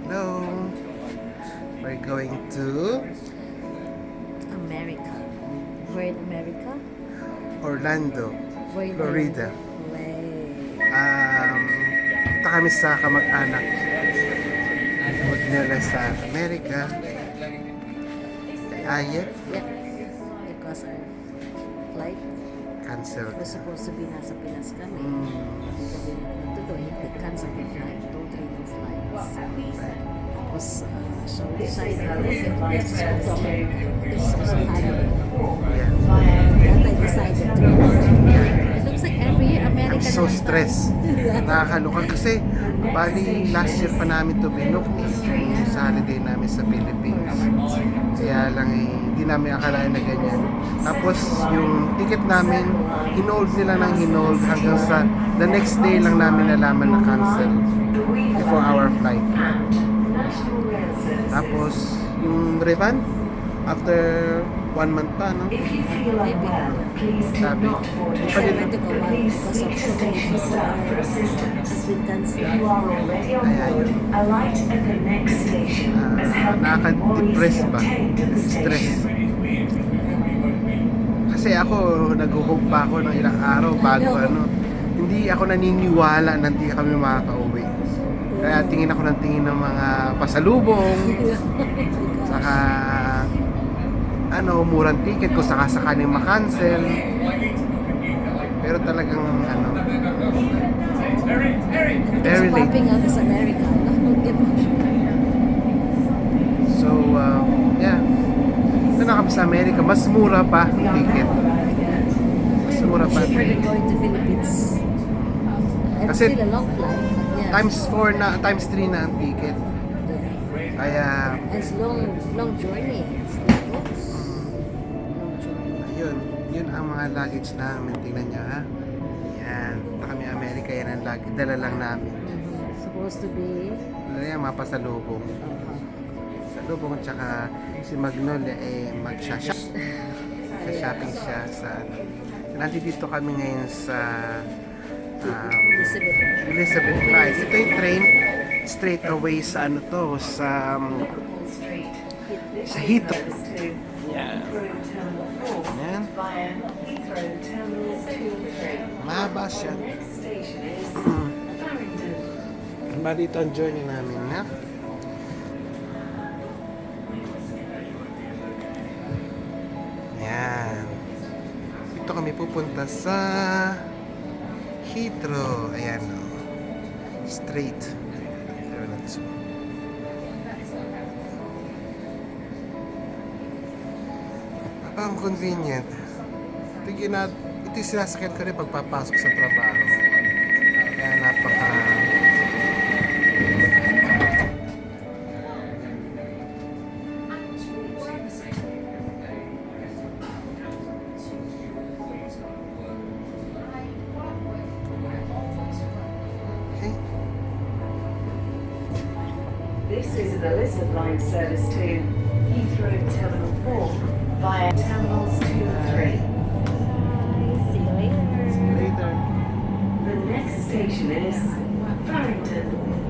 Hello. We're going to America. Where in America? Orlando, Where in Florida. Where? Punta kami sa kamag-anak. Huwag nila sa Amerika. Ayet, Yeah. Because our flight cancel. was supposed to be nasa Pinas kami. Hindi kami natuloy. They cancelled the flight. Totally no flights. Tapos, so we decided let's go to America. This is also family. Yeah. That I decided to go. It looks like every year America I'm so naman tayo. stressed. Nakakaluka kasi bali last year pa namin to binook yung sa holiday namin sa Philippines. Kaya lang hindi namin akalain na ganyan. Tapos yung ticket namin, hinold nila ng hinold hanggang sa the next day lang namin nalaman na cancel before our flight. Tapos yung refund after 1 month pa, no? Maybe. Sabi, So I went to go out because of so many people has been cancelled. kaya yun. Nakaka-depress ba? Stress. Kasi ako, nag-hope pa ako ng ilang araw bago hindi ako naniniwala na hindi kami makaka-uwi. Kaya tingin ako ng tingin ng mga pasalubong, saka murang ticket kung sakasakaling makancel. Pero talagang very late. Popping out is America. So, yeah. Ito na kami sa Amerika. Mas mura pa yung ticket. Mas mura pa. Cheaper than going to Philippines. It's Kasi still a long flight, but yeah. Times 4 na, times 3 na ang ticket. Kaya, And it's long journey. It's long journey. yun ang mga luggage namin. Tingnan nyo, ha? Yan. Punta kami Amerika. Yan ang luggage. Dala lang namin. Supposed to be Dala yan, mga pasalubong. Salubong at saka si Magnolia mag-shop. Shopping siya sa nandito kami ngayon sa Elizabeth Drive. Ito yung train straight away sa sa Heathrow. Yan. Yan. Mahaba siya. Dito ang journey namin, ha? Yan. Dito kami pupunta sa Heathrow. Ayan, straight. Ang convenient. Ito yung sinasakyan ko rin pagpapasok sa trabaho. Kaya napaka okay. This is an Elizabeth line service to Heathrow Terminal 4 via Terminals 2 and 3. see you later. See you later. The next station is Farringdon.